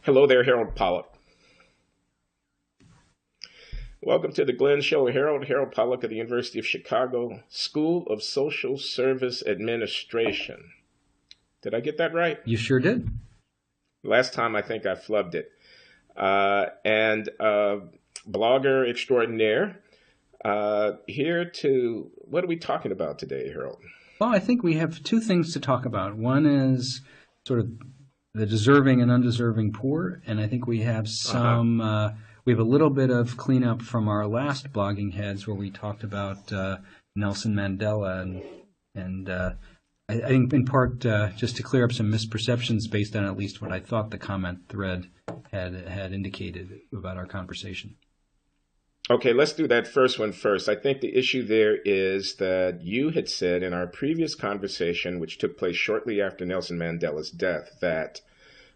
Hello there, Harold Pollack. Welcome to the Glenn Show. Harold Pollack of the University of Chicago School of Social Service Administration. Did I get that right? You sure did. Last time I think I flubbed it. And blogger extraordinaire. What are we talking about today, Harold? Well, I think we have two things to talk about. One is sort of the deserving and undeserving poor, and I think we have we have a little bit of cleanup from our last blogging heads where we talked about Nelson Mandela, and I think in part just to clear up some misperceptions based on at least what I thought the comment thread had indicated about our conversation. Okay, let's do that first one first. I think the issue there is that you had said in our previous conversation, which took place shortly after Nelson Mandela's death, that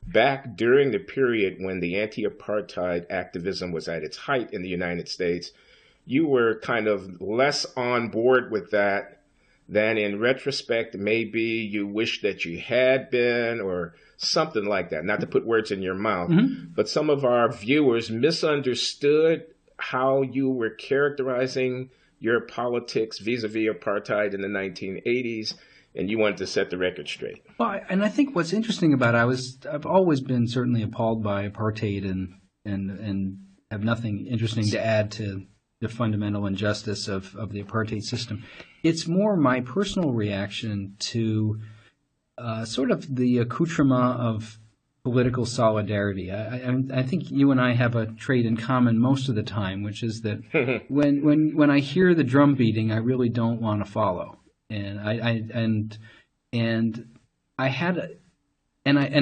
back during the period when the anti-apartheid activism was at its height in the United States, you were kind of less on board with that than in retrospect, maybe you wish that you had been, or something like that. Not to put words in your mouth, but some of our viewers misunderstood how you were characterizing your politics vis-a-vis apartheid in the 1980s, and you wanted to set the record straight. Well, and I think what's interesting about it, I've always been certainly appalled by apartheid and have nothing interesting to add to the fundamental injustice of the apartheid system. It's more my personal reaction to sort of the accoutrement of political solidarity. I think you and I have a trait in common most of the time, which is that when I hear the drum beating, I really don't want to follow. And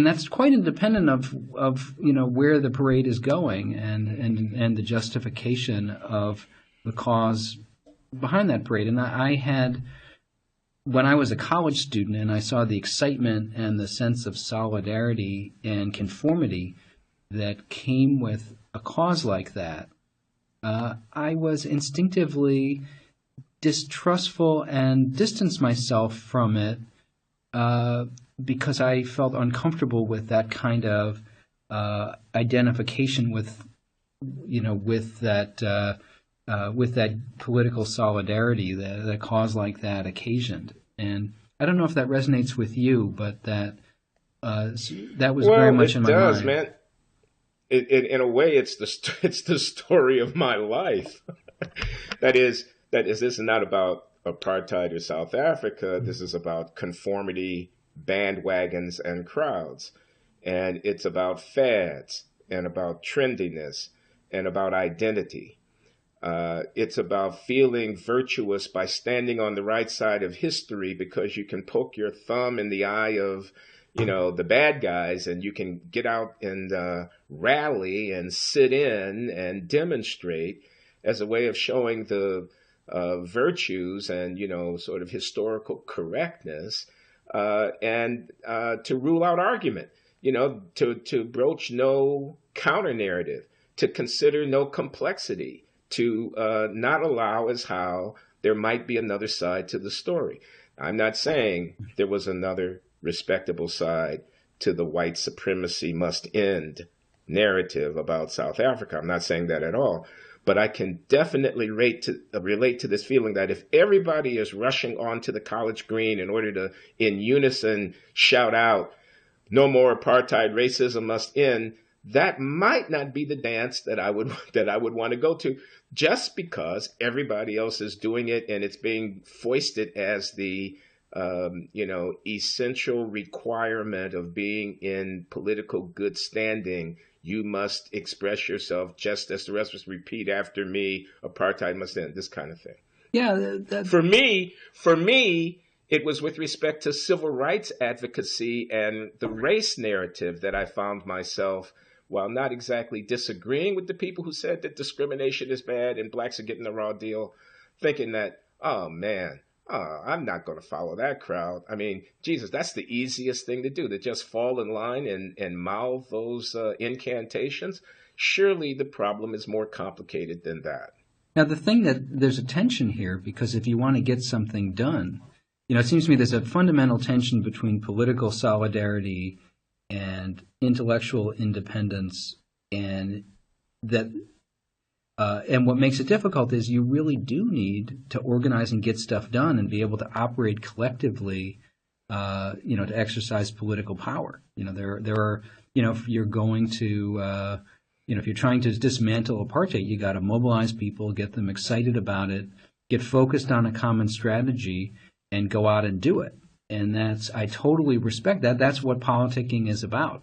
that's quite independent of where the parade is going and the justification of the cause behind that parade. And I had, when I was a college student and I saw the excitement and the sense of solidarity and conformity that came with a cause like that, I was instinctively distrustful and distanced myself from it because I felt uncomfortable with that kind of identification with that political solidarity that a cause like that occasioned. And I don't know if that resonates with you, but that was very much in my mind. It does, man. In a way, it's the story of my life. That is, this is not about apartheid or South Africa. This is about conformity, bandwagons, and crowds. And it's about fads and about trendiness and about identity. It's about feeling virtuous by standing on the right side of history because you can poke your thumb in the eye of, the bad guys, and you can get out and rally and sit in and demonstrate as a way of showing the virtues and, sort of historical correctness, and to rule out argument, to broach no counter narrative, to consider no complexity, to not allow as how there might be another side to the story. I'm not saying there was another respectable side to the white supremacy must end narrative about South Africa. I'm not saying that at all. But I can definitely relate to this feeling that if everybody is rushing onto the college green in order to, in unison, shout out, "No more apartheid, racism must end," that might not be the dance that I would want to go to, just because everybody else is doing it and it's being foisted as the essential requirement of being in political good standing. You must express yourself just as the rest of us. Repeat after me, apartheid must end, this kind of thing. Yeah. For me, it was with respect to civil rights advocacy and the race narrative that I found myself, while not exactly disagreeing with the people who said that discrimination is bad and blacks are getting the raw deal, thinking that, oh man, I'm not going to follow that crowd. I mean, Jesus, that's the easiest thing to do, to just fall in line and mouth those incantations. Surely the problem is more complicated than that. Now, the thing that there's a tension here, because if you want to get something done, it seems to me there's a fundamental tension between political solidarity and intellectual independence, and that. And what makes it difficult is you really do need to organize and get stuff done and be able to operate collectively, to exercise political power. There are, if you're going to, if you're trying to dismantle apartheid, you got to mobilize people, get them excited about it, get focused on a common strategy, and go out and do it. And I totally respect that. That's what politicking is about.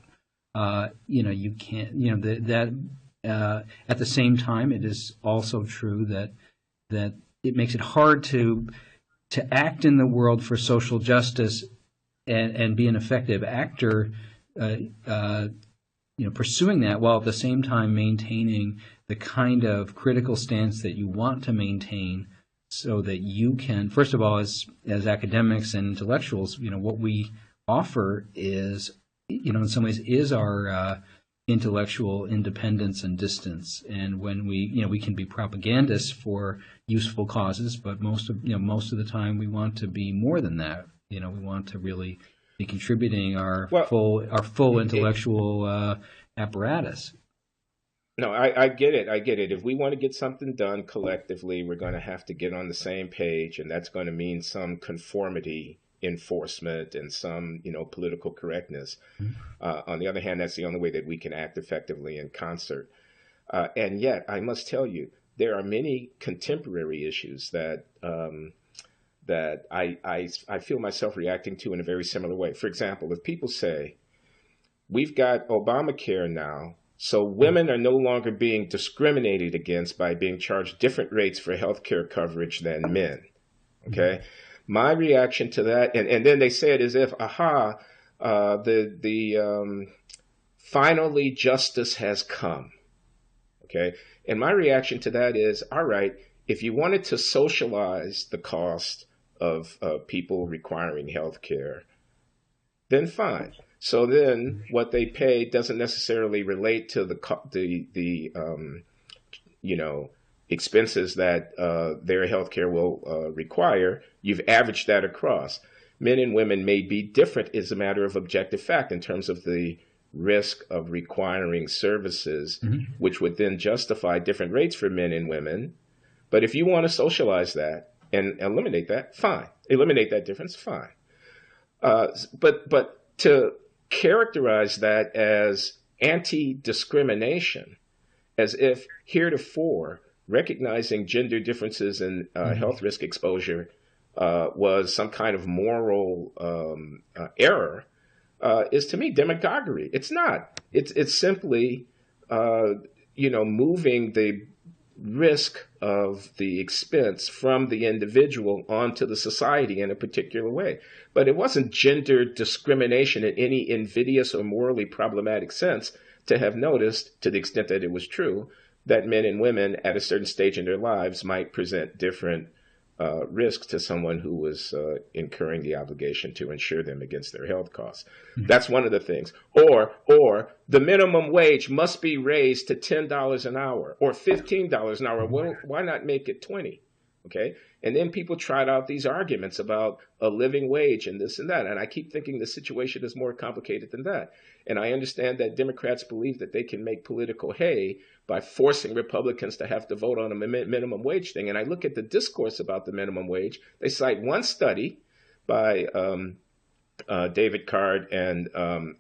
You can't, at the same time, it is also true that it makes it hard to act in the world for social justice and be an effective actor, pursuing that while at the same time maintaining the kind of critical stance that you want to maintain, so that you can, first of all, as academics and intellectuals, what we offer is, in some ways, is our intellectual independence and distance. And when we can be propagandists for useful causes, but most of the time we want to be more than that. We want to really be contributing our full intellectual apparatus. No, I get it. I get it. If we want to get something done collectively, we're going to have to get on the same page, and that's going to mean some conformity enforcement and some, political correctness. On the other hand, that's the only way that we can act effectively in concert. And yet, I must tell you, there are many contemporary issues that I feel myself reacting to in a very similar way. For example, if people say, we've got Obamacare now, so women are no longer being discriminated against by being charged different rates for health care coverage than men. Okay? My reaction to that, and then they say it as if, finally justice has come. Okay? And my reaction to that is, all right, if you wanted to socialize the cost of people requiring health care, then fine. So then what they pay doesn't necessarily relate to the expenses that their healthcare will require. You've averaged that across. Men and women may be different as a matter of objective fact in terms of the risk of requiring services, which would then justify different rates for men and women. But if you want to socialize that and eliminate that, fine. Eliminate that difference, fine. But to characterize that as anti-discrimination, as if heretofore recognizing gender differences in health risk exposure was some kind of moral error, is to me demagoguery. It's not. It's simply moving the risk of the expense from the individual onto the society in a particular way. But it wasn't gender discrimination in any invidious or morally problematic sense to have noticed, to the extent that it was true, that men and women at a certain stage in their lives might present different risks to someone who was incurring the obligation to insure them against their health costs. That's one of the things. Or the minimum wage must be raised to $10 an hour or $15 an hour. Well, why not make it 20? Okay. And then people tried out these arguments about a living wage and this and that. And I keep thinking the situation is more complicated than that. And I understand that Democrats believe that they can make political hay by forcing Republicans to have to vote on a minimum wage thing. And I look at the discourse about the minimum wage. They cite one study by David Card and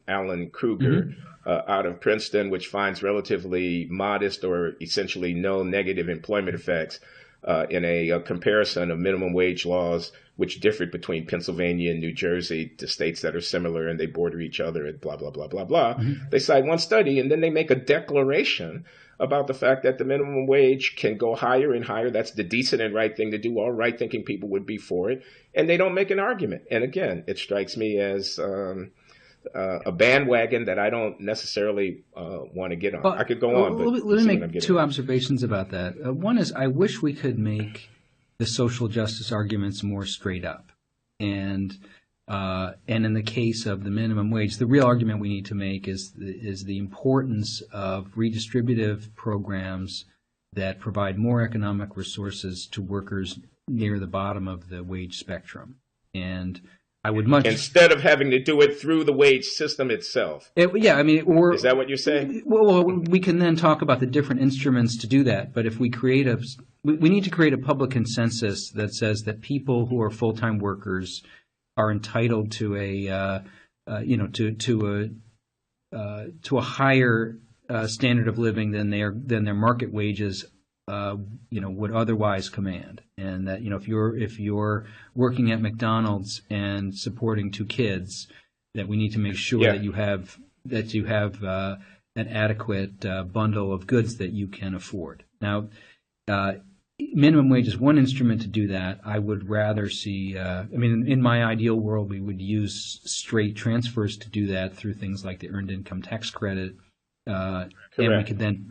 Alan Kruger out of Princeton, which finds relatively modest or essentially no negative employment effects in a comparison of minimum wage laws, which differed between Pennsylvania and New Jersey to states that are similar and they border each other and blah, blah, blah, blah, blah. They cite one study and then they make a declaration about the fact that the minimum wage can go higher and higher. That's the decent and right thing to do. All right-thinking people would be for it. And they don't make an argument. And again, it strikes me as a bandwagon that I don't necessarily want to get on. I could go on, but let me make two observations about that. One is I wish we could make the social justice arguments more straight up. And in the case of the minimum wage, the real argument we need to make is the importance of redistributive programs that provide more economic resources to workers near the bottom of the wage spectrum. And I would much instead of having to do it through the wage system itself. yeah, I mean, or is that what you're saying? well, we can then talk about the different instruments to do that. But if we create we need to create a public consensus that says that people who are full-time workers are entitled to a to a higher standard of living than their market wages would otherwise command, and that if you're working at McDonald's and supporting 2 kids, that we need to make sure that you have an adequate bundle of goods that you can afford. Now, minimum wage is one instrument to do that. I would rather see. In my ideal world, we would use straight transfers to do that through things like the Earned Income Tax Credit. Correct. And we could then.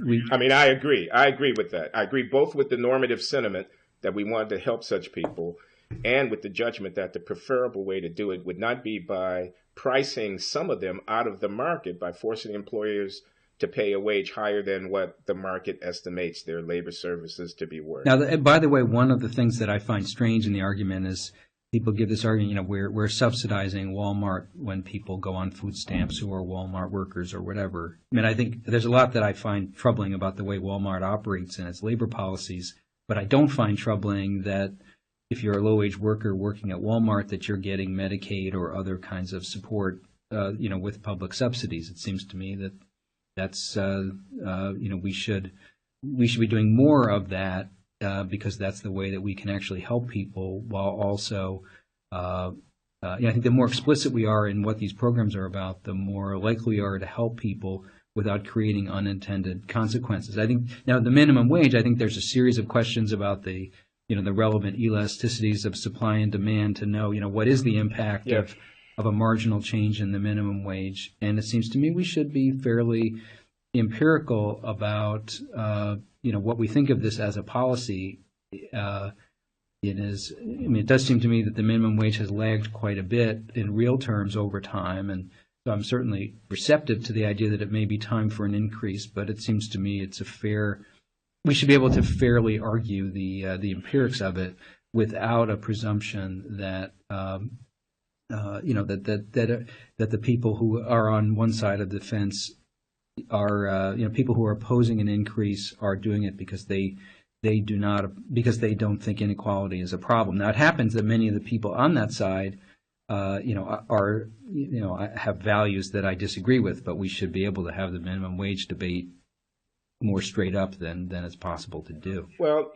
I agree. I agree with that. I agree both with the normative sentiment that we want to help such people, and with the judgment that the preferable way to do it would not be by pricing some of them out of the market, by forcing employers to pay a wage higher than what the market estimates their labor services to be worth. Now, by the way, one of the things that I find strange in the argument is people give this argument, we're subsidizing Walmart when people go on food stamps who are Walmart workers or whatever. I mean, I think there's a lot that I find troubling about the way Walmart operates and its labor policies, but I don't find troubling that if you're a low-wage worker working at Walmart, that you're getting Medicaid or other kinds of support, with public subsidies. It seems to me that that's we should be doing more of that because that's the way that we can actually help people, while also I think the more explicit we are in what these programs are about, the more likely we are to help people without creating unintended consequences. I think now the minimum wage, I think there's a series of questions about the relevant elasticities of supply and demand to know what is the impact of a marginal change in the minimum wage. And it seems to me we should be fairly empirical about what we think of this as a policy. It does seem to me that the minimum wage has lagged quite a bit in real terms over time, and so I'm certainly receptive to the idea that it may be time for an increase, but it seems to me we should be able to fairly argue the empirics of it without a presumption that that the people who are on one side of the fence are people who are opposing an increase are doing it because they don't think inequality is a problem. Now, it happens that many of the people on that side have values that I disagree with, but we should be able to have the minimum wage debate more straight up than it's possible to do. Well,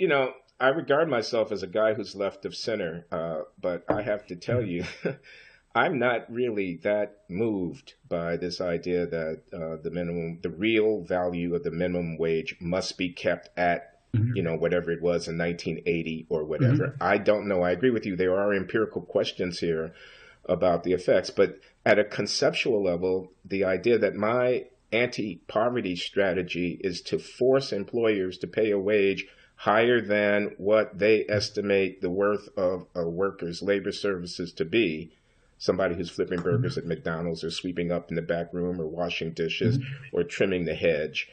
I regard myself as a guy who's left of center, but I have to tell you, I'm not really that moved by this idea that the real value of the minimum wage must be kept at, whatever it was in 1980 or whatever. Mm-hmm. I don't know. I agree with you. There are empirical questions here about the effects, but at a conceptual level, the idea that my anti-poverty strategy is to force employers to pay a wage higher than what they estimate the worth of a worker's labor services to be, somebody who's flipping burgers at McDonald's or sweeping up in the back room or washing dishes or trimming the hedge,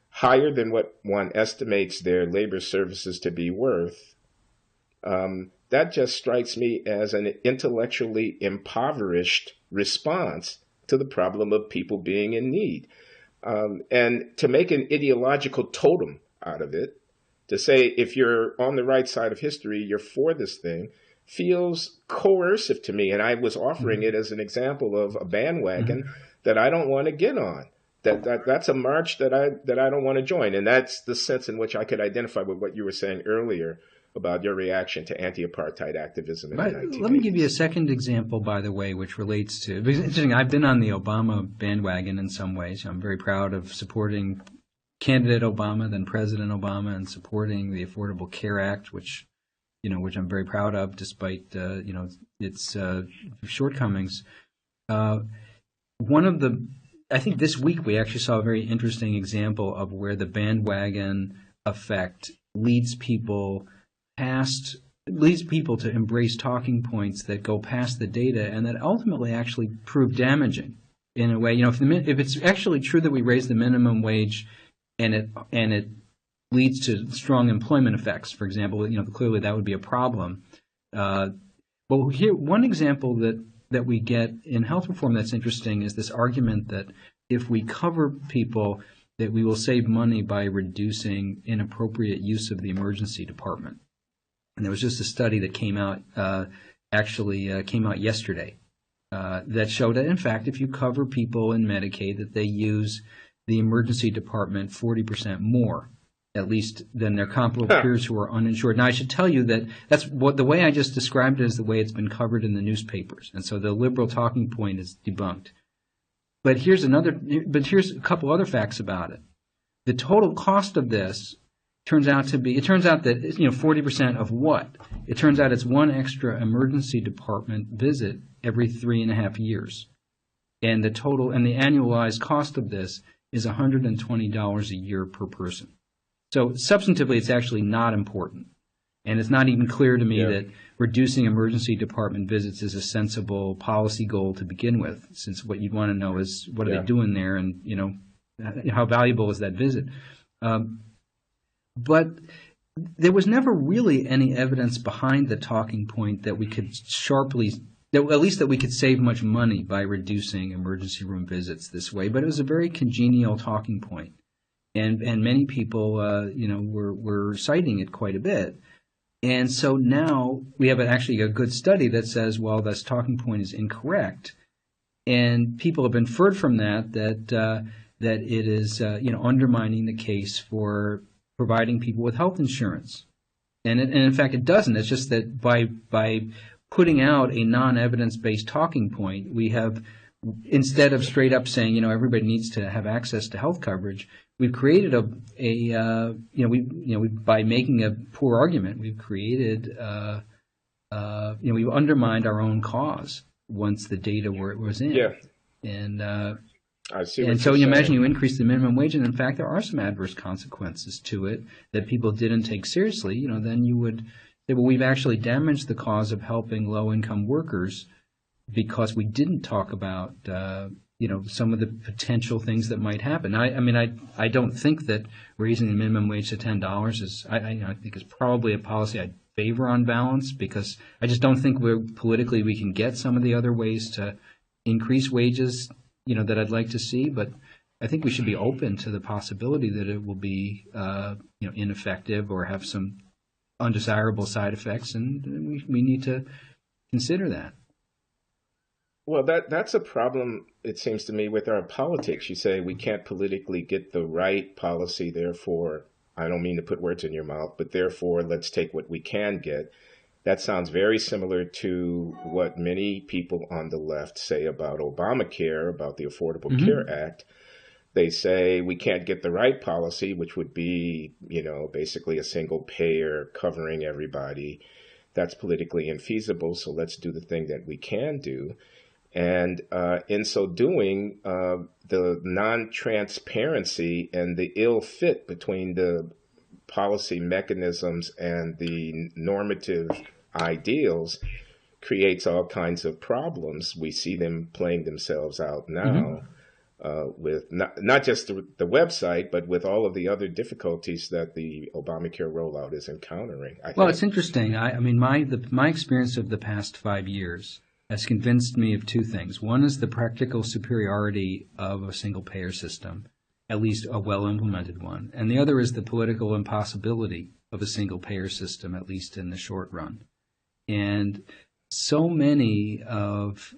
higher than what one estimates their labor services to be worth, that just strikes me as an intellectually impoverished response to the problem of people being in need. And to make an ideological totem out of it, to say if you're on the right side of history, you're for this thing, feels coercive to me. And I was offering it as an example of a bandwagon that I don't want to get on. That's a march that I don't want to join. And that's the sense in which I could identify with what you were saying earlier about your reaction to anti-apartheid activism in the 1980s. Let me give you a second example, by the way, which relates to, because it's interesting, I've been on the Obama bandwagon in some ways. I'm very proud of supporting candidate Obama, then President Obama, and supporting the Affordable Care Act, which I'm very proud of, despite its shortcomings. I think this week we actually saw a very interesting example of where the bandwagon effect leads people to embrace talking points that go past the data and that ultimately actually prove damaging in a way. If it's actually true that we raise the minimum wage and it leads to strong employment effects, for example, clearly that would be a problem. But here, one example that that we get in health reform that's interesting is this argument that if we cover people, that we will save money by reducing inappropriate use of the emergency department. And there was just a study that came out, came out yesterday, that showed that, in fact, if you cover people in Medicaid, that they use the emergency department 40% more, at least, than their comparable peers who are uninsured. Now, I should tell you that that's what the way I just described it is the way it's been covered in the newspapers, and so the liberal talking point is debunked. But here's a couple other facts about it. The total cost of this turns out that 40% of what? It turns out it's one extra emergency department visit every 3.5 years. And the annualized cost of this is $120 a year per person. So substantively, it's actually not important. And it's not even clear to me that reducing emergency department visits is a sensible policy goal to begin with, since what you'd want to know is what are they doing there, and how valuable is that visit. But there was never really any evidence behind the talking point that we could that we could save much money by reducing emergency room visits this way. But it was a very congenial talking point, and many people were citing it quite a bit. And so now we have actually a good study that says, well, this talking point is incorrect, and people have inferred from that it is undermining the case for providing people with health insurance, and in fact it doesn't. It's just that by putting out a non-evidence-based talking point, we have, instead of straight up saying everybody needs to have access to health coverage, we've created by making a poor argument, we've created we've undermined our own cause once the data was in. Yeah. And I see. And so you imagine you increase the minimum wage, and in fact there are some adverse consequences to it that people didn't take seriously. Then you would say, well, we've actually damaged the cause of helping low-income workers because we didn't talk about some of the potential things that might happen. I don't think that raising the minimum wage to $10 is. I think is probably a policy I'd favor on balance, because I just don't think politically we can get some of the other ways to increase wages that I'd like to see. But I think we should be open to the possibility that it will be ineffective or have some undesirable side effects, and we need to consider that. Well, that's a problem, it seems to me, with our politics. You say we can't politically get the right policy, therefore, I don't mean to put words in your mouth, but therefore let's take what we can get. That sounds very similar to what many people on the left say about Obamacare, about the Affordable Care Act. They say we can't get the right policy, which would be, basically a single payer covering everybody. That's politically infeasible, so let's do the thing that we can do. And in so doing, the non-transparency and the ill fit between the policy mechanisms and the normative ideals creates all kinds of problems. We see them playing themselves out now with not just the website, but with all of the other difficulties that the Obamacare rollout is encountering. Well, it's interesting. My experience of the past 5 years has convinced me of two things. One is the practical superiority of a single-payer system, at least a well-implemented one. And the other is the political impossibility of a single-payer system, at least in the short run. And so many of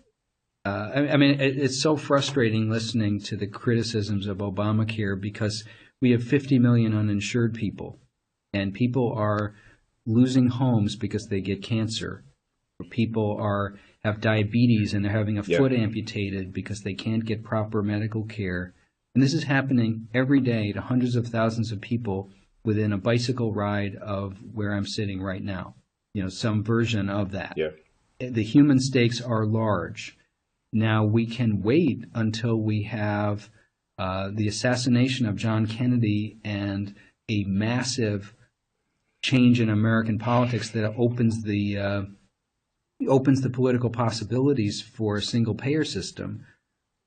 it's so frustrating listening to the criticisms of Obamacare, because we have 50 million uninsured people, and people are losing homes because they get cancer. People have diabetes and they're having a foot amputated because they can't get proper medical care. And this is happening every day to hundreds of thousands of people within a bicycle ride of where I'm sitting right now. Some version of that. Yeah. The human stakes are large. Now we can wait until we have the assassination of John Kennedy and a massive change in American politics that opens the political possibilities for a single-payer system,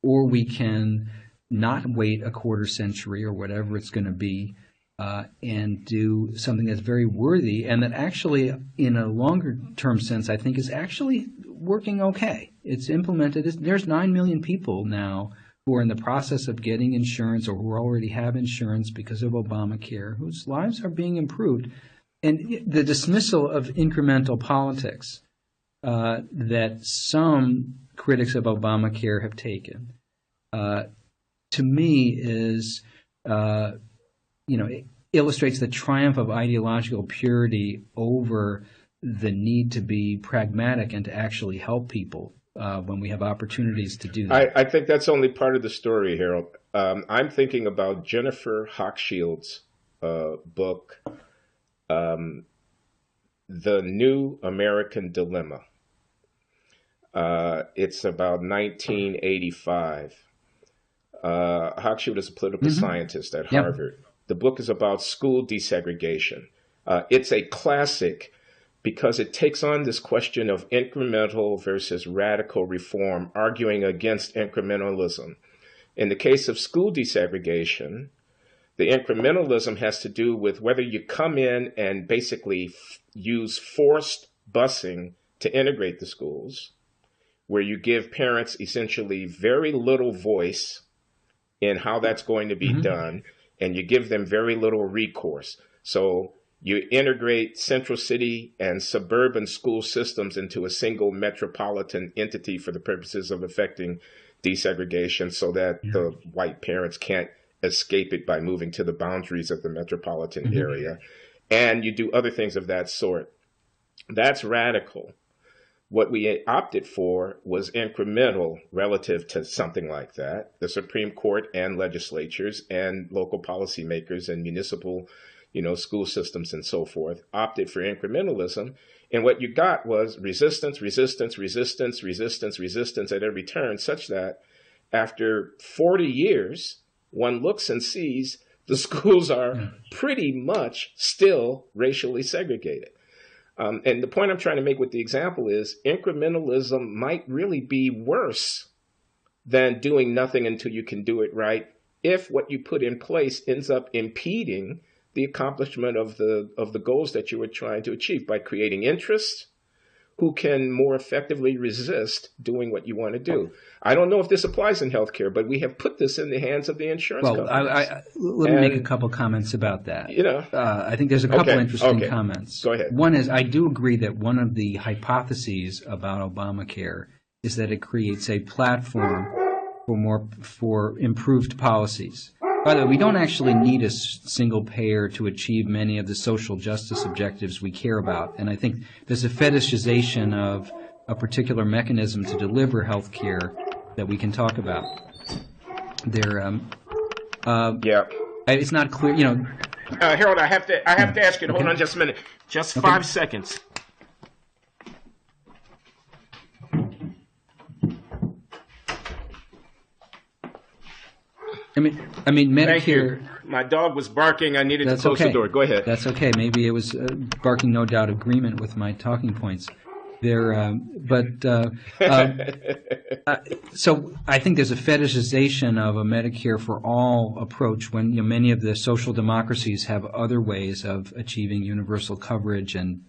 or we can not wait a quarter century or whatever it's going to be and do something that's very worthy and that actually, in a longer-term sense, I think is actually working okay. It's implemented. There's 9 million people now who are in the process of getting insurance or who already have insurance because of Obamacare, whose lives are being improved. And the dismissal of incremental politics that some critics of Obamacare have taken, to me, is it illustrates the triumph of ideological purity over the need to be pragmatic and to actually help people when we have opportunities to do that. I think that's only part of the story, Harold. I'm thinking about Jennifer Hochschild's book, The New American Dilemma. It's about 1985. Hochschild is a political scientist at Harvard. The book is about school desegregation. It's a classic because it takes on this question of incremental versus radical reform, arguing against incrementalism. In the case of school desegregation, the incrementalism has to do with whether you come in and basically use forced busing to integrate the schools, where you give parents essentially very little voice in how that's going to be done, and you give them very little recourse. So you integrate central city and suburban school systems into a single metropolitan entity for the purposes of effecting desegregation so that the white parents can't escape it by moving to the boundaries of the metropolitan area. And you do other things of that sort. That's radical. What we opted for was incremental relative to something like that. The Supreme Court and legislatures and local policymakers and municipal, school systems and so forth opted for incrementalism. And what you got was resistance, resistance, resistance, resistance, resistance at every turn, such that after 40 years, one looks and sees the schools are pretty much still racially segregated. And the point I'm trying to make with the example is incrementalism might really be worse than doing nothing until you can do it right, if what you put in place ends up impeding the accomplishment of the goals that you were trying to achieve by creating interests who can more effectively resist doing what you want to do. I don't know if this applies in healthcare, but we have put this in the hands of the insurance companies. Let me make a couple comments about that. I think there's a couple interesting comments. Go ahead. One is, I do agree that one of the hypotheses about Obamacare is that it creates a platform for improved policies. By the way, we don't actually need a single payer to achieve many of the social justice objectives we care about. And I think there's a fetishization of a particular mechanism to deliver health care that we can talk about. It's not clear, Harold, I have to ask you to hold on just a minute. Just 5 seconds. I mean, Medicare. My dog was barking. I needed to close the door. Go ahead. That's okay. Maybe it was barking, no doubt, agreement with my talking points. So I think there's a fetishization of a Medicare for all approach when many of the social democracies have other ways of achieving universal coverage and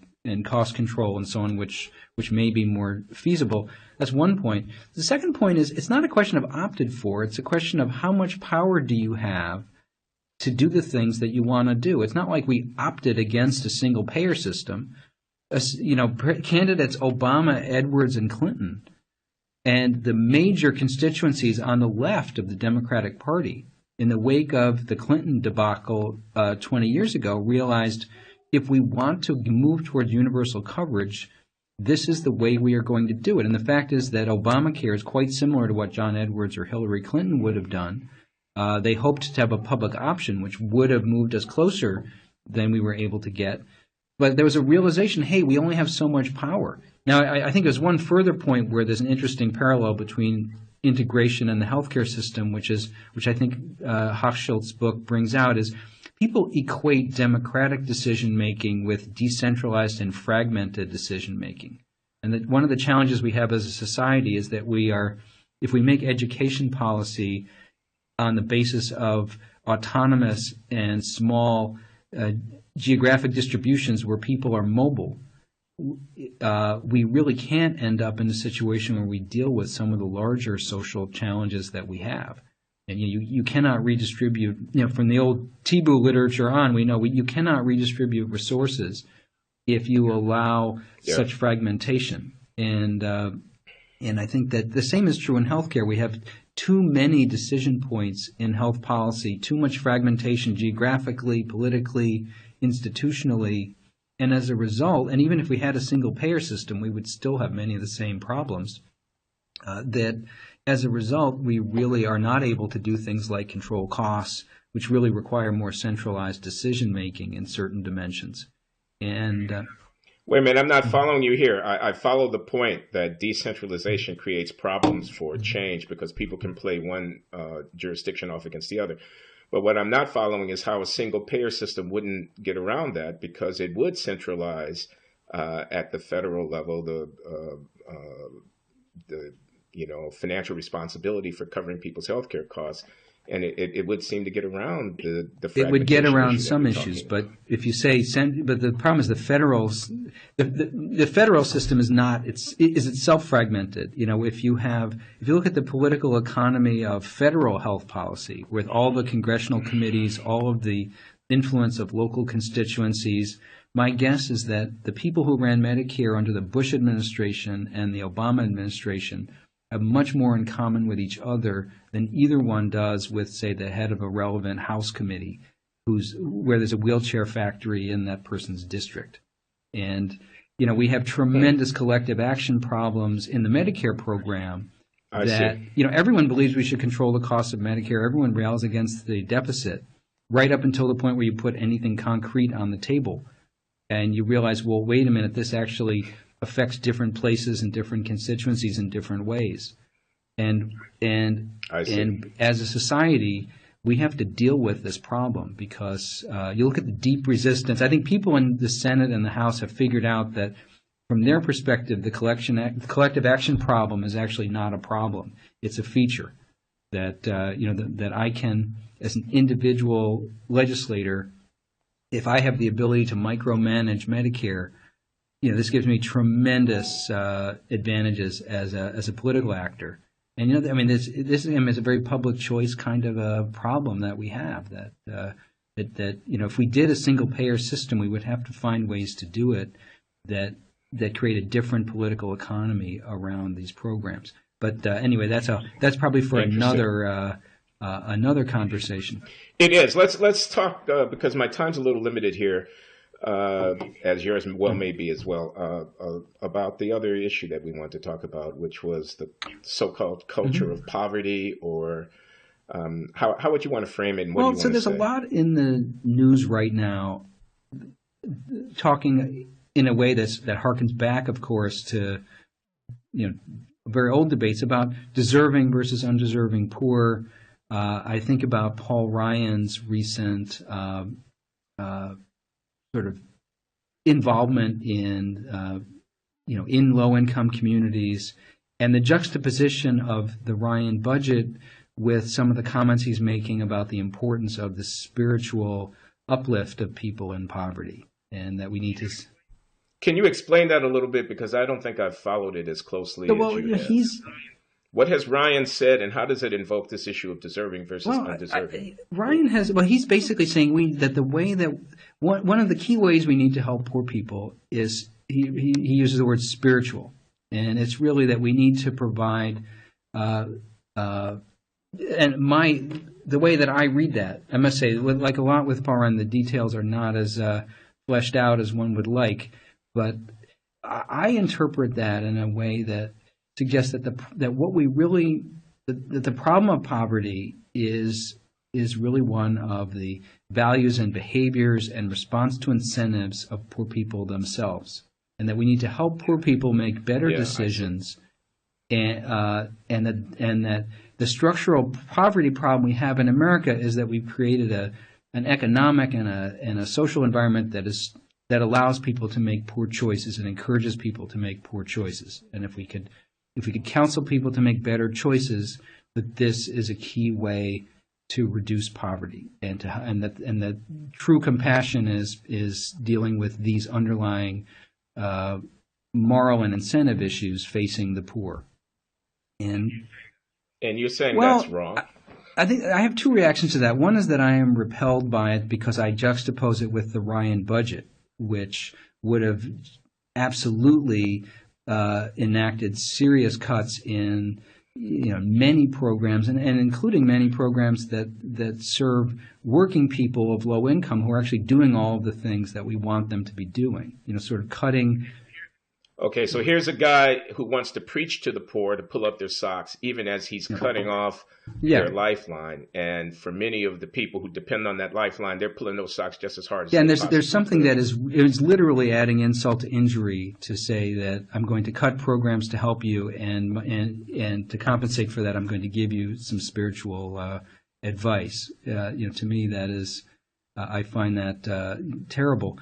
cost control and so on, which may be more feasible. That's one point. The second point is, it's not a question of opted for. It's a question of how much power do you have to do the things that you want to do. It's not like we opted against a single payer system. Candidates Obama, Edwards, and Clinton, and the major constituencies on the left of the Democratic Party in the wake of the Clinton debacle 20 years ago realized, if we want to move towards universal coverage, this is the way we are going to do it. And the fact is that Obamacare is quite similar to what John Edwards or Hillary Clinton would have done. They hoped to have a public option, which would have moved us closer than we were able to get. But there was a realization, hey, we only have so much power. Now, I think there's one further point where there's an interesting parallel between integration and the healthcare system, which I think Hochschild's book brings out, is people equate democratic decision-making with decentralized and fragmented decision-making. And that one of the challenges we have as a society is that if we make education policy on the basis of autonomous and small geographic distributions where people are mobile, we really can't end up in a situation where we deal with some of the larger social challenges that we have. And you cannot redistribute, from the old Tibu literature on, we know you cannot redistribute resources if you allow such fragmentation. And I think that the same is true in healthcare. We have too many decision points in health policy, too much fragmentation geographically, politically, institutionally. And as a result, and even if we had a single payer system, we would still have many of the same problems. That as a result, we really are not able to do things like control costs, which really require more centralized decision making in certain dimensions. And wait a minute, I'm not following you here. I follow the point that decentralization creates problems for change because people can play one jurisdiction off against the other. But what I'm not following is how a single payer system wouldn't get around that, because it would centralize at the federal level the financial responsibility for covering people's healthcare costs. And it would seem to get around the it would get around issue some issues, but if you say, but the problem is the federal system is not, is itself fragmented. If you look at the political economy of federal health policy, with all the congressional committees, all of the influence of local constituencies, my guess is that the people who ran Medicare under the Bush administration and the Obama administration have much more in common with each other than either one does with, say, the head of a relevant House committee where there's a wheelchair factory in that person's district. And, we have tremendous collective action problems in the Medicare program everyone believes we should control the cost of Medicare. Everyone rails against the deficit right up until the point where you put anything concrete on the table. And you realize, well, wait a minute, this actually affects different places and different constituencies in different ways. And as a society, we have to deal with this problem because you look at the deep resistance. I think people in the Senate and the House have figured out that from their perspective, the collective action problem is actually not a problem. It's a feature that, that I can, as an individual legislator, if I have the ability to micromanage Medicare, this gives me tremendous advantages as a political actor. And this is a very public choice kind of a problem that we have. That if we did a single payer system, we would have to find ways to do it that create a different political economy around these programs. But anyway, that's probably for another conversation. It is. Let's talk because my time's a little limited here. As yours well may be as well, about the other issue that we want to talk about, which was the so-called culture of poverty, or how would you want to frame it? And what do you want to say? There's a lot in the news right now talking in a way that harkens back, of course, to very old debates about deserving versus undeserving poor. I think about Paul Ryan's recent sort of involvement in in low-income communities, and the juxtaposition of the Ryan budget with some of the comments he's making about the importance of the spiritual uplift of people in poverty, and that we need to. Can you explain that a little bit, because I don't think I've followed it as closely as you have. What has Ryan said, and how does it invoke this issue of deserving versus undeserving? Ryan he's basically saying that the way that one of the key ways we need to help poor people is he uses the word spiritual, and it's really that we need to provide and the way that I read that, I must say, like a lot with Paul Ryan, the details are not as fleshed out as one would like, but I interpret that in a way that suggests that what we really that the problem of poverty is really one of the values and behaviors and response to incentives of poor people themselves, and that we need to help poor people make better decisions, and that the structural poverty problem we have in America is that we've created an economic and a social environment that allows people to make poor choices and encourages people to make poor choices. And if we could counsel people to make better choices, that this is a key way to reduce poverty, and that true compassion is dealing with these underlying moral and incentive issues facing the poor. And you're saying that's wrong? I think I have two reactions to that. One is that I am repelled by it because I juxtapose it with the Ryan budget, which would have absolutely enacted serious cuts in many programs, and including many programs that serve working people of low income who are actually doing all of the things that we want them to be doing. Sort of cutting. Okay, so here's a guy who wants to preach to the poor to pull up their socks, even as he's cutting off their lifeline. And for many of the people who depend on that lifeline, they're pulling those socks just as hard as and there's something that is literally adding insult to injury to say that I'm going to cut programs to help you, and to compensate for that, I'm going to give you some spiritual advice. To me, that is, I find that terrible.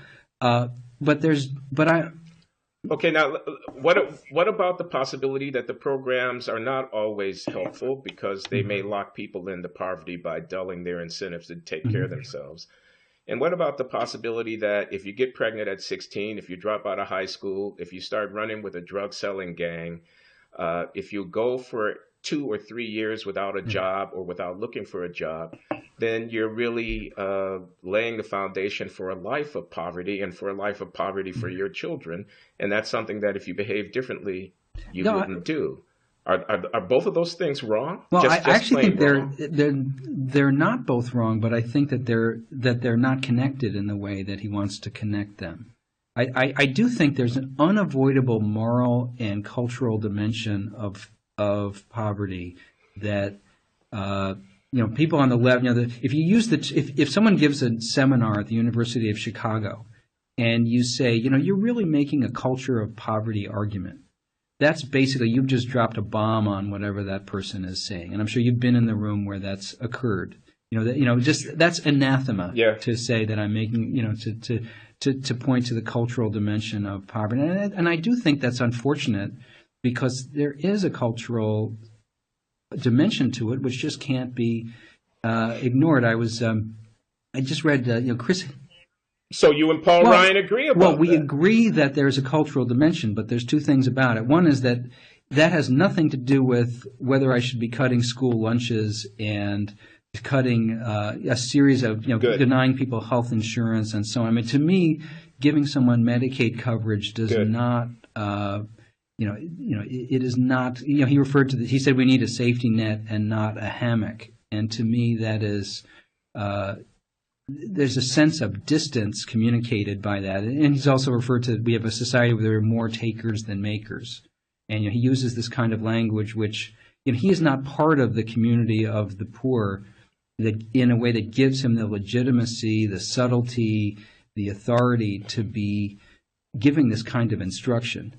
Okay, now what about the possibility that the programs are not always helpful because they may lock people into poverty by dulling their incentives to take care of themselves? And what about the possibility that if you get pregnant at 16, if you drop out of high school, if you start running with a drug selling gang, if you go for 2 or 3 years without a job or without looking for a job, then you're really laying the foundation for a life of poverty, and for a life of poverty for your children. And that's something that if you behave differently, you wouldn't do. Are both of those things wrong? Well, I actually think they're not both wrong, but I think that they're not connected in the way that he wants to connect them. I do think there's an unavoidable moral and cultural dimension of poverty that people on the left. If someone gives a seminar at the University of Chicago, and you say, you're really making a culture of poverty argument, that's basically, you've just dropped a bomb on whatever that person is saying. And I'm sure you've been in the room where that's occurred. That's anathema to say that I'm making, to point to the cultural dimension of poverty. And I do think that's unfortunate, because there is a cultural dimension to it which just can't be ignored. I just read, Chris. So you and Paul Ryan agree about that? Well, we agree that there's a cultural dimension, but there's two things about it. One is that has nothing to do with whether I should be cutting school lunches and cutting a series of, denying people health insurance and so on. I mean, to me, giving someone Medicaid coverage does not, it is not, he referred to he said we need a safety net and not a hammock. And to me, that is, there's a sense of distance communicated by that. And he's also referred to, we have a society where there are more takers than makers. And he uses this kind of language which, he is not part of the community of the poor that in a way that gives him the legitimacy, the subtlety, the authority to be giving this kind of instruction.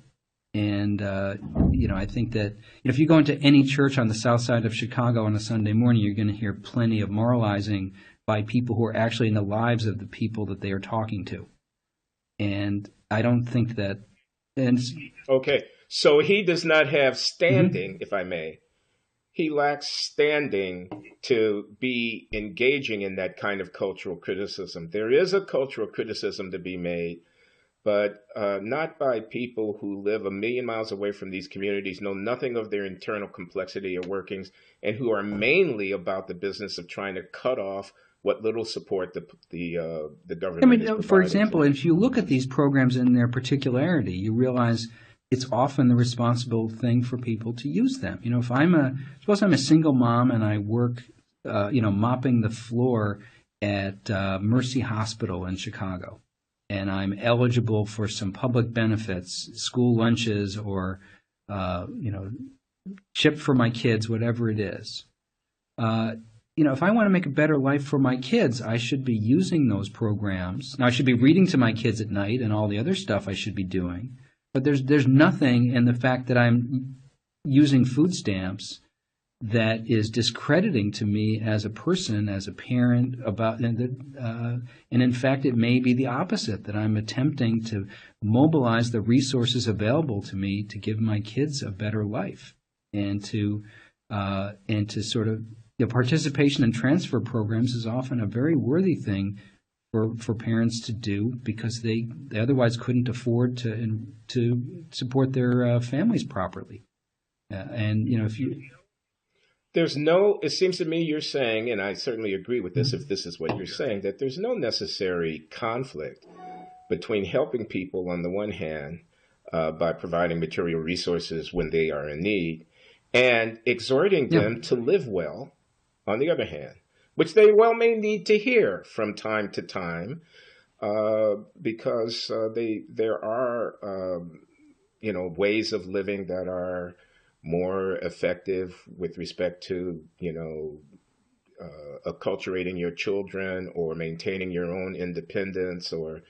And, I think that if you go into any church on the south side of Chicago on a Sunday morning, you're going to hear plenty of moralizing by people who are actually in the lives of the people that they are talking to. And I don't think that... Okay, so he does not have standing, if I may. He lacks standing to be engaging in that kind of cultural criticism. There is a cultural criticism to be made, but not by people who live a million miles away from these communities, know nothing of their internal complexity or workings, and who are mainly about the business of trying to cut off what little support the government is providing. For example, if you look at these programs in their particularity, you realize it's often the responsible thing for people to use them. Suppose I'm a single mom and I work, mopping the floor at Mercy Hospital in Chicago, and I'm eligible for some public benefits, school lunches, or chip for my kids, whatever it is. If I want to make a better life for my kids, I should be using those programs. Now, I should be reading to my kids at night and all the other stuff I should be doing. But there's nothing in the fact that I'm using food stamps that is discrediting to me as a person, as a parent, and in fact, it may be the opposite, that I'm attempting to mobilize the resources available to me to give my kids a better life, and to sort of participation in transfer programs is often a very worthy thing for parents to do because they otherwise couldn't afford to support their families properly. And if you it seems to me you're saying, and I certainly agree with this if this is what you're saying, that there's no necessary conflict between helping people on the one hand by providing material resources when they are in need and exhorting them to live well on the other hand, which they well may need to hear from time to time because there are ways of living that are more effective with respect to acculturating your children or maintaining your own independence or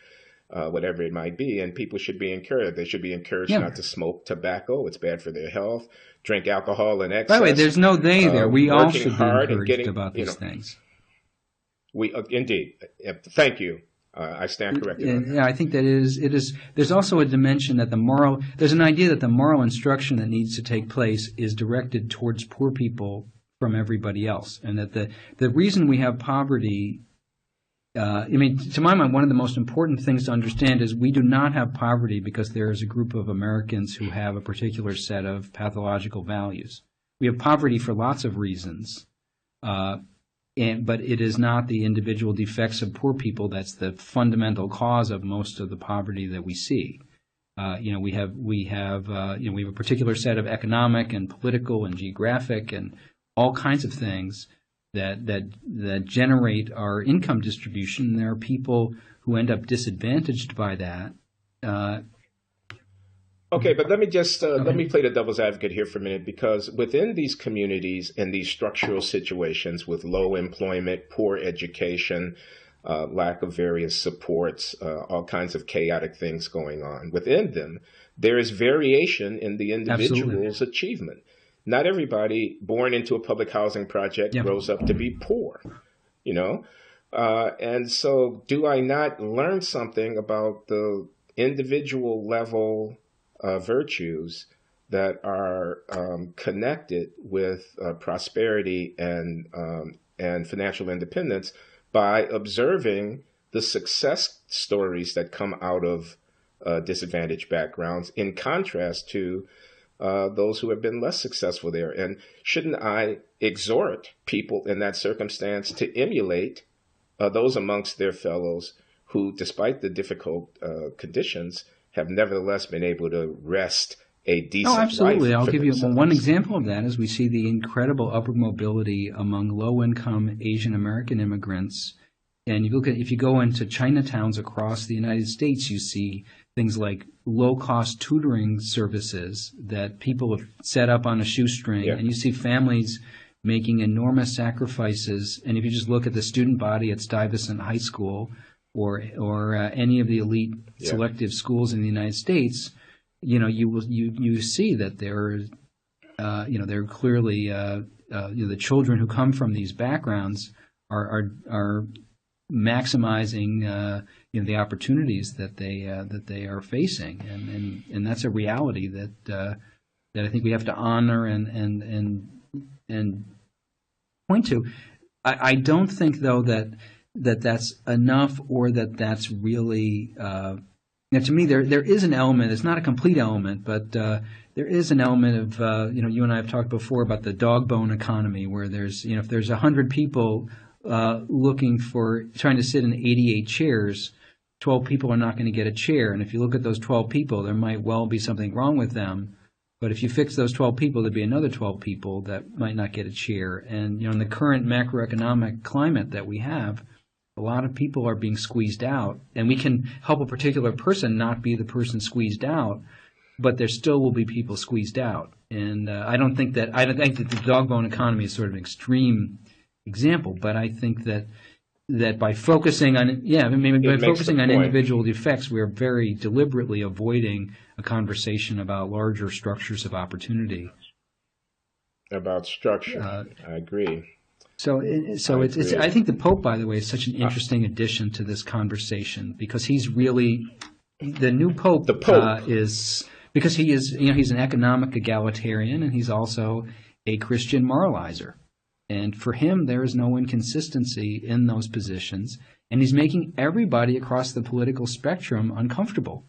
whatever it might be, and people should be encouraged. They should be encouraged not to smoke tobacco; it's bad for their health. Drink alcohol in excess. By the way, there's no they there. We all should be encouraged about these things. We indeed. Thank you. I stand corrected. Yeah, I think that it is. There's also a dimension that there's an idea that the moral instruction that needs to take place is directed towards poor people from everybody else, and that the reason we have poverty. To my mind, one of the most important things to understand is we do not have poverty because there is a group of Americans who have a particular set of pathological values. We have poverty for lots of reasons, but it is not the individual defects of poor people that's the fundamental cause of most of the poverty that we see. We have a particular set of economic and political and geographic and all kinds of things that generate our income distribution. There are people who end up disadvantaged by that. Okay, but let me just let me play the devil's advocate here for a minute, because within these communities and these structural situations with low employment, poor education, lack of various supports, all kinds of chaotic things going on within them, there is variation in the individual's achievement. Not everybody born into a public housing project grows up to be poor, and so do I not learn something about the individual level virtues that are connected with prosperity and financial independence by observing the success stories that come out of disadvantaged backgrounds in contrast to those who have been less successful there? And shouldn't I exhort people in that circumstance to emulate those amongst their fellows who, despite the difficult conditions, have nevertheless been able to wrest a decent life? Absolutely. I'll give you one example of that is we see the incredible upward mobility among low-income Asian American immigrants. And if you go into Chinatowns across the United States, you see things like low-cost tutoring services that people have set up on a shoestring, and you see families making enormous sacrifices. And if you just look at the student body at Stuyvesant High School or any of the elite selective schools in the United States, you see that there are clearly the children who come from these backgrounds are maximizing the opportunities that they are facing, and that's a reality that I think we have to honor and point to. I don't think though that's enough, or that's really. To me, there is an element. It's not a complete element, but there is an element of you and I have talked before about the dog bone economy, where there's if there's 100 people trying to sit in 88 chairs, 12 people are not going to get a chair. And if you look at those 12 people, there might well be something wrong with them. But if you fix those 12 people, there'd be another 12 people that might not get a chair. And in the current macroeconomic climate that we have, a lot of people are being squeezed out. And we can help a particular person not be the person squeezed out, but there still will be people squeezed out. And I think that the dog bone economy is sort of an extreme example, but I think that by focusing on focusing on individual defects, we are very deliberately avoiding a conversation about larger structures of opportunity. About structure, I agree. I think the Pope, by the way, is such an interesting addition to this conversation, because he's really the new Pope. The Pope is because he's an economic egalitarian, and he's also a Christian moralizer. And for him, there is no inconsistency in those positions, and he's making everybody across the political spectrum uncomfortable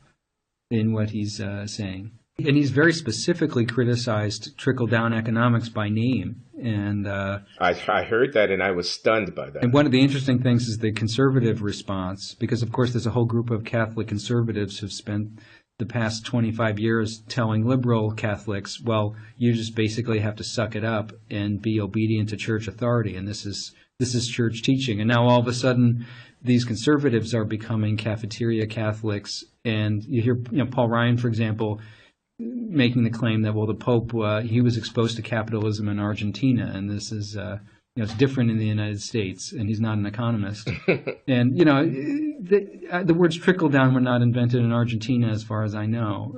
in what he's saying. And he's very specifically criticized trickle-down economics by name. And I heard that, and I was stunned by that. And one of the interesting things is the conservative response, because, of course, there's a whole group of Catholic conservatives who've spent the past 25 years telling liberal Catholics, well, you just basically have to suck it up and be obedient to church authority, and this is church teaching. And now all of a sudden, these conservatives are becoming cafeteria Catholics, and you hear Paul Ryan, for example, making the claim that, well, the Pope, he was exposed to capitalism in Argentina, and this is, it's different in the United States, and he's not an economist. And, the words trickle down were not invented in Argentina, as far as I know.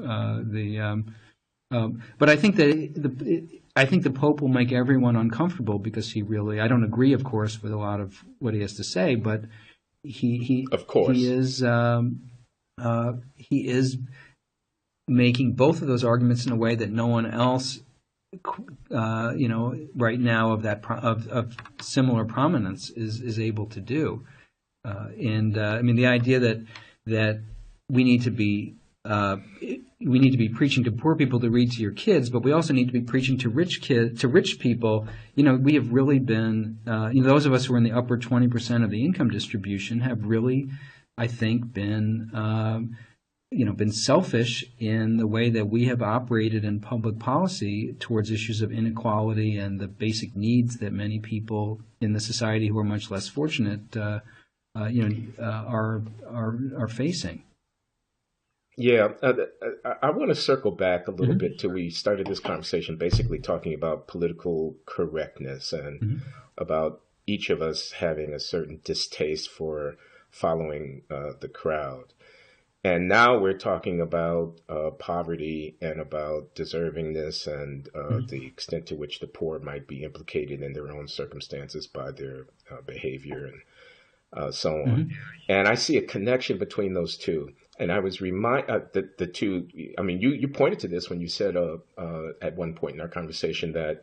But I think that I think the Pope will make everyone uncomfortable because he really, I don't agree, of course, with a lot of what he has to say, but he of course, he is making both of those arguments in a way that no one else, right now of similar prominence is able to do. The idea that we need to be preaching to poor people to read to your kids, but we also need to be preaching to rich people. We have really been, those of us who are in the upper 20% of the income distribution have really, I think, been selfish in the way that we have operated in public policy towards issues of inequality and the basic needs that many people in the society who are much less fortunate, are facing. Yeah, I want to circle back a little bit to we started this conversation basically talking about political correctness and about each of us having a certain distaste for following the crowd. And now we're talking about poverty and about deservingness and the extent to which the poor might be implicated in their own circumstances by their behavior and so on. And I see a connection between those two. And I was reminded that the two, you pointed to this when you said at one point in our conversation that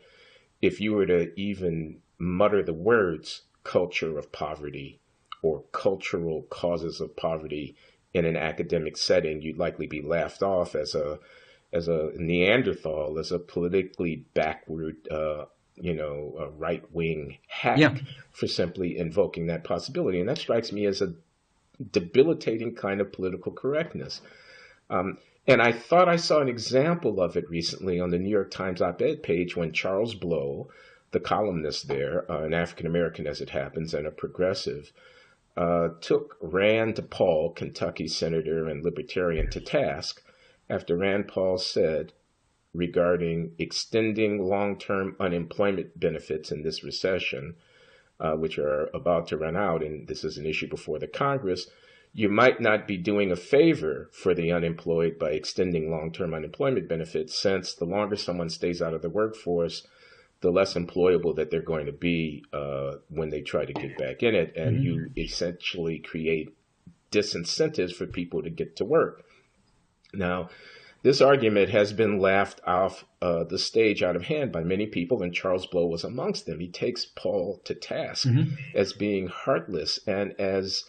if you were to even mutter the words culture of poverty or cultural causes of poverty in an academic setting, you'd likely be laughed off as a Neanderthal, as a politically backward, a right-wing hack for simply invoking that possibility. And that strikes me as a debilitating kind of political correctness. And I thought I saw an example of it recently on the New York Times op-ed page when Charles Blow, the columnist there, an African-American as it happens, and a progressive, took Rand Paul, Kentucky senator and libertarian, to task after Rand Paul said regarding extending long-term unemployment benefits in this recession, which are about to run out, and this is an issue before the Congress, you might not be doing a favor for the unemployed by extending long-term unemployment benefits, since the longer someone stays out of the workforce, the less employable that they're going to be when they try to get back in it. And you essentially create disincentives for people to get to work. Now, this argument has been laughed off the stage out of hand by many people, and Charles Blow was amongst them. He takes Paul to task as being heartless and as,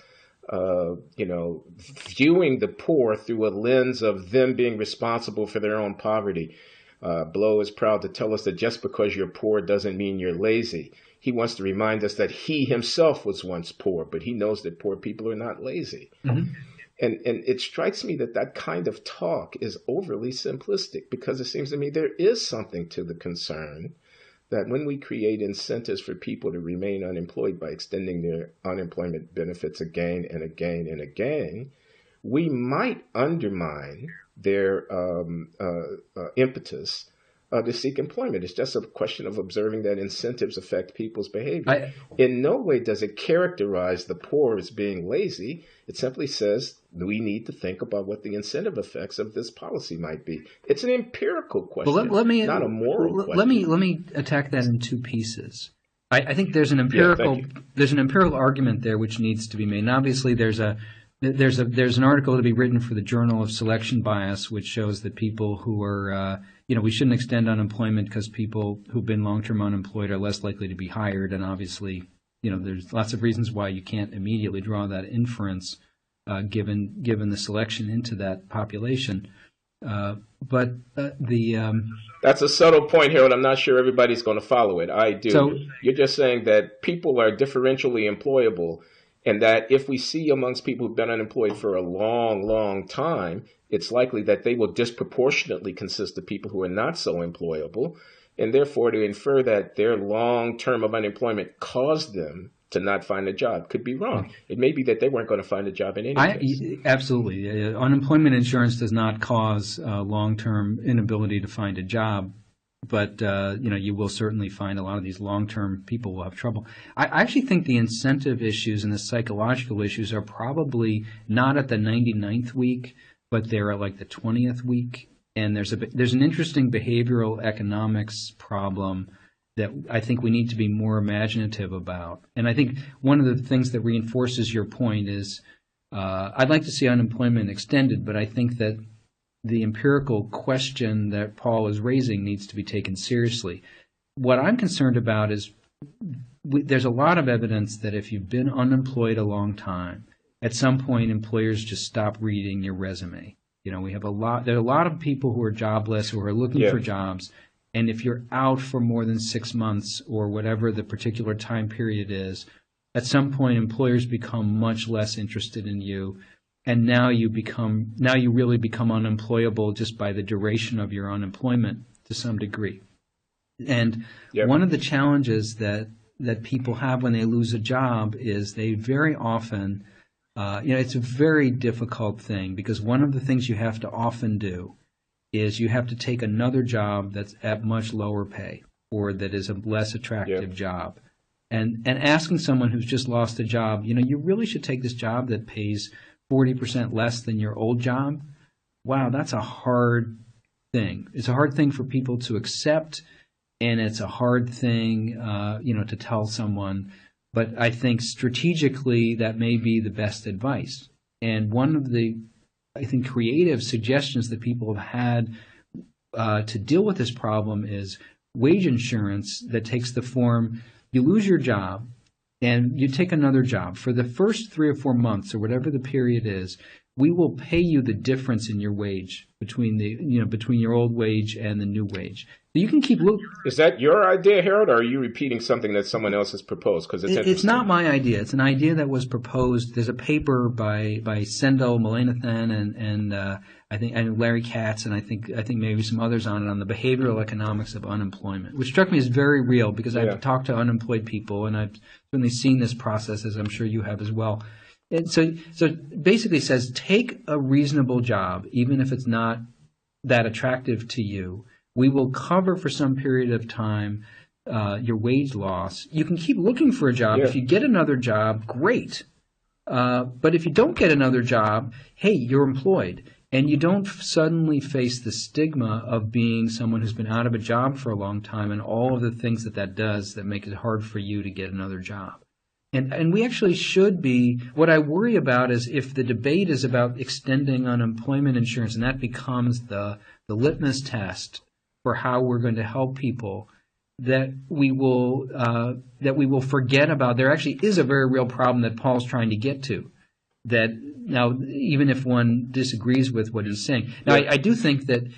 viewing the poor through a lens of them being responsible for their own poverty. Blow is proud to tell us that just because you're poor doesn't mean you're lazy. He wants to remind us that he himself was once poor, but he knows that poor people are not lazy. And it strikes me that kind of talk is overly simplistic, because it seems to me there is something to the concern that when we create incentives for people to remain unemployed by extending their unemployment benefits again and again and again, we might undermine their impetus to seek employment. It's just a question of observing that incentives affect people's behavior. In no way does it characterize the poor as being lazy. It simply says we need to think about what the incentive effects of this policy might be. It's an empirical question, not a moral question. Let me attack that in two pieces. I think there's an empirical argument there which needs to be made. And obviously, there's a There's an article to be written for the Journal of Selection Bias, which shows that people who are, we shouldn't extend unemployment because people who've been long-term unemployed are less likely to be hired. And obviously, there's lots of reasons why you can't immediately draw that inference, given the selection into that population. But that's a subtle point, Harold. I'm not sure everybody's going to follow it. I do. So, you're just saying that people are differentially employable, and that if we see amongst people who've been unemployed for a long, long time, it's likely that they will disproportionately consist of people who are not so employable, and therefore to infer that their long term of unemployment caused them to not find a job could be wrong. It may be that they weren't going to find a job in any case. Absolutely. Unemployment insurance does not cause long-term inability to find a job, but you will certainly find a lot of these long-term people will have trouble. I actually think the incentive issues and the psychological issues are probably not at the 99th week, but they're at like the 20th week. And there's an interesting behavioral economics problem that I think we need to be more imaginative about. And I think one of the things that reinforces your point is I'd like to see unemployment extended, but I think that the empirical question that Paul is raising needs to be taken seriously. What I'm concerned about is there's a lot of evidence that if you've been unemployed a long time, at some point employers just stop reading your resume. There are a lot of people who are jobless, who are looking for jobs. And if you're out for more than 6 months or whatever the particular time period is, at some point employers become much less interested in you. And now you really become unemployable just by the duration of your unemployment to some degree. And one of the challenges that people have when they lose a job is they very often, it's a very difficult thing, because one of the things you have to often do is you have to take another job that's at much lower pay or that is a less attractive job. And asking someone who's just lost a job, you really should take this job that pays 40% less than your old job. Wow, that's a hard thing. It's a hard thing for people to accept, and it's a hard thing, to tell someone. But I think strategically that may be the best advice. And one of the creative suggestions that people have had to deal with this problem is wage insurance that takes the form, you lose your job and you take another job. For the first 3 or 4 months or whatever the period is, we will pay you the difference in your wage between your old wage and the new wage. So you can keep looking. Is that your idea, Harold, or are you repeating something that someone else has proposed? Because it's not my idea. It's an idea that was proposed. There's a paper by Sendel Mullainathan and I think Larry Katz and I think maybe some others on it, on the behavioral economics of unemployment, which struck me as very real because I've talked to unemployed people and I've certainly seen this process, as I'm sure you have as well. And so basically it says take a reasonable job, even if it's not that attractive to you. We will cover for some period of time your wage loss. You can keep looking for a job. If you get another job, great. But if you don't get another job, hey, you're employed. And you don't suddenly face the stigma of being someone who's been out of a job for a long time and all of the things that does that make it hard for you to get another job. And we actually should be, what I worry about is if the debate is about extending unemployment insurance and that becomes the litmus test for how we're going to help people, that we will forget about, there actually is a very real problem that Paul's trying to get to. That now, even if one disagrees with what he's saying. Now, I do think that,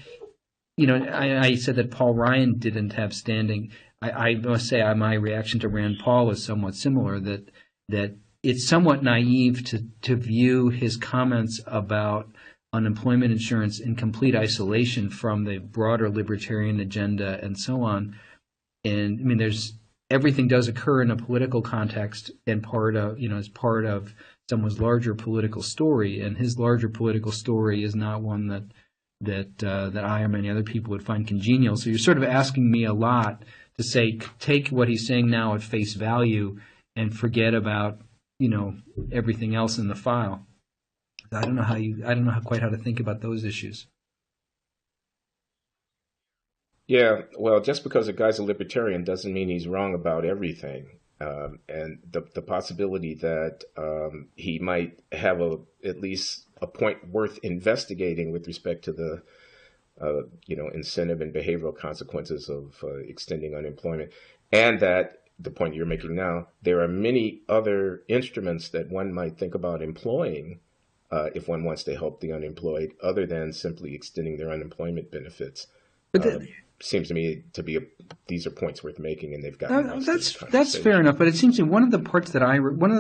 I said that Paul Ryan didn't have standing. I must say my reaction to Rand Paul is somewhat similar, that it's somewhat naive to view his comments about unemployment insurance in complete isolation from the broader libertarian agenda and so on. And I mean, everything does occur in a political context and as part of someone's larger political story, and his larger political story is not one that I or many other people would find congenial. So you're sort of asking me a lot to say, take what he's saying now at face value and forget about, everything else in the file. I don't know quite how to think about those issues. Yeah, well, just because a guy's a libertarian doesn't mean he's wrong about everything. and the possibility that he might have at least a point worth investigating with respect to the incentive and behavioral consequences of extending unemployment, and that the point you're making now, there are many other instruments that one might think about employing if one wants to help the unemployed, other than simply extending their unemployment benefits. But seems to me to be these are points worth making, and they've gotten that's fair enough. But it seems to me one of the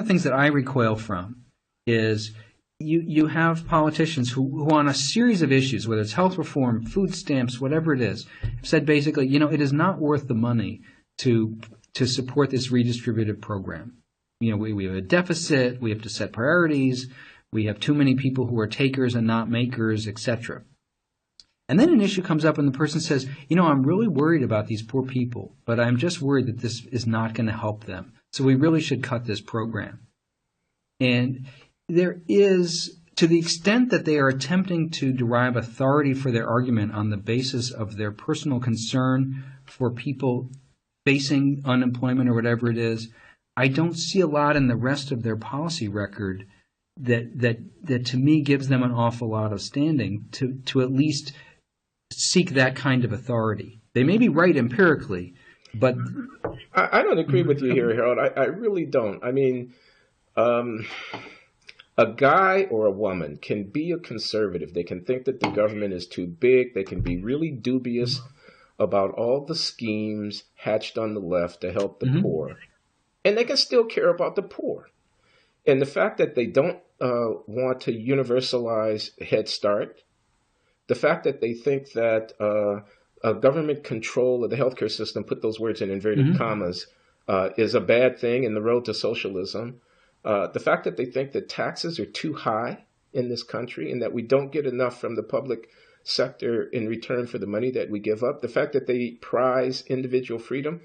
things that I recoil from is you have politicians who on a series of issues, whether it's health reform, food stamps, whatever it is, have said basically, it is not worth the money to support this redistributive program. We have a deficit, we have to set priorities, we have too many people who are takers and not makers, etc. And then an issue comes up and the person says, I'm really worried about these poor people, but I'm just worried that this is not going to help them. So we really should cut this program. And there is, to the extent that they are attempting to derive authority for their argument on the basis of their personal concern for people facing unemployment or whatever it is, I don't see a lot in the rest of their policy record that to me gives them an awful lot of standing to at least seek that kind of authority. They may be right empirically, but I don't agree with you here, Harold. I really don't. I mean, a guy or a woman can be a conservative. They can think that the government is too big. They can be really dubious about all the schemes hatched on the left to help the poor. And they can still care about the poor. And the fact that they don't want to universalize Head Start, the fact that they think that a government control of the healthcare system, put those words in inverted commas, is a bad thing in the road to socialism, the fact that they think that taxes are too high in this country and that we don't get enough from the public sector in return for the money that we give up, the fact that they prize individual freedom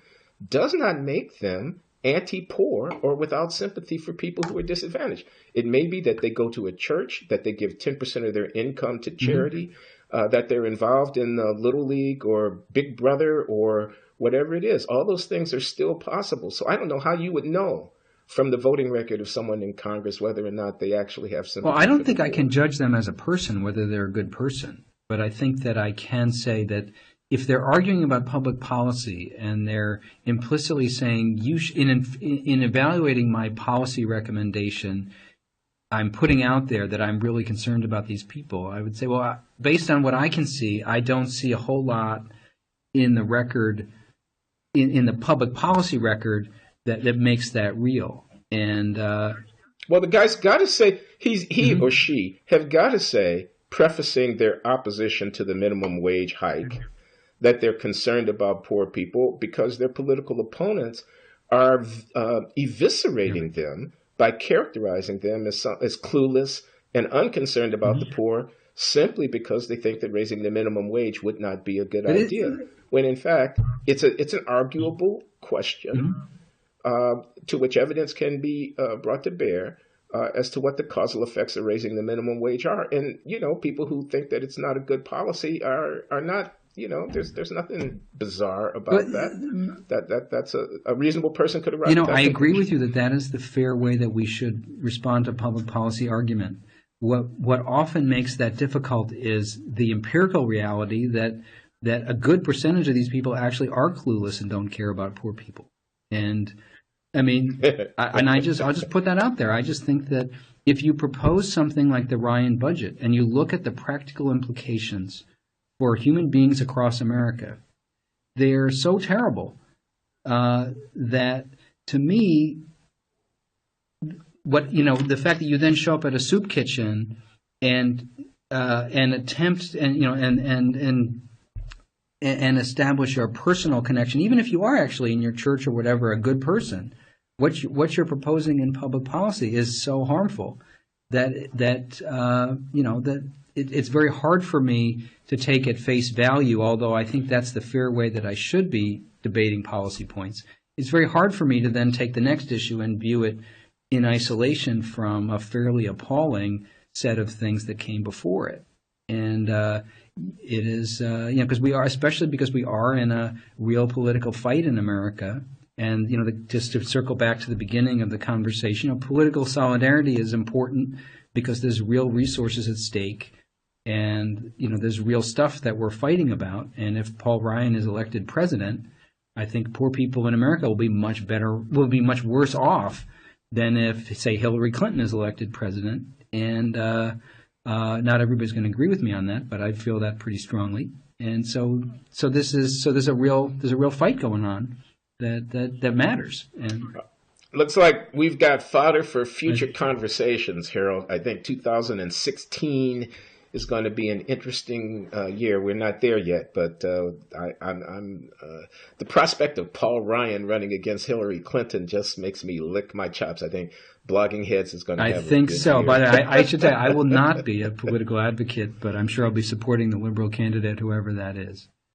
does not make them anti-poor or without sympathy for people who are disadvantaged. It may be that they go to a church, that they give 10% of their income to charity, that they're involved in Little League or Big Brother or whatever it is. All those things are still possible. So I don't know how you would know from the voting record of someone in Congress whether or not they actually have sympathy. Well, I don't think I can judge them as a person, whether they're a good person. But I think that I can say that if they're arguing about public policy and they're implicitly saying, in evaluating my policy recommendation, I'm putting out there that I'm really concerned about these people, I would say, well, based on what I can see, I don't see a whole lot in the record, in the public policy record, that makes that real. And well, the guy's got to say, he or she have got to say, prefacing their opposition to the minimum wage hike, that they're concerned about poor people because their political opponents are eviscerating them by characterizing them as clueless and unconcerned about the poor simply because they think that raising the minimum wage would not be a good idea. When in fact, it's an arguable question to which evidence can be brought to bear as to what the causal effects of raising the minimum wage are. And, people who think that it's not a good policy are not, there's nothing bizarre about that. That's a reasonable person could arrive. I agree with you that is the fair way that we should respond to public policy argument. What often makes that difficult is the empirical reality that a good percentage of these people actually are clueless and don't care about poor people. And I mean, I'll just put that out there. I just think that if you propose something like the Ryan budget and you look at the practical implications for human beings across America, they're so terrible that to me, the fact that you then show up at a soup kitchen and attempt and establish a personal connection, even if you are actually in your church or whatever a good person, what you're proposing in public policy is so harmful that it's very hard for me to take at face value. Although I think that's the fair way that I should be debating policy points. It's very hard for me to then take the next issue and view it in isolation from a fairly appalling set of things that came before it. And it is, because we are in a real political fight in America, And, just to circle back to the beginning of the conversation, political solidarity is important because there's real resources at stake. And, there's real stuff that we're fighting about. And if Paul Ryan is elected president, I think poor people in America will be much worse off than if, say, Hillary Clinton is elected president. And not everybody's going to agree with me on that, but I feel that pretty strongly. And so there's a real fight going on that matters. And looks like we've got fodder for future conversations, Harold. I think 2016 is going to be an interesting year. We're not there yet, but I'm the prospect of Paul Ryan running against Hillary Clinton just makes me lick my chops. I think Blogging Heads is going to have I think a good so, year. but I should say I will not be a political advocate, but I'm sure I'll be supporting the liberal candidate, whoever that is.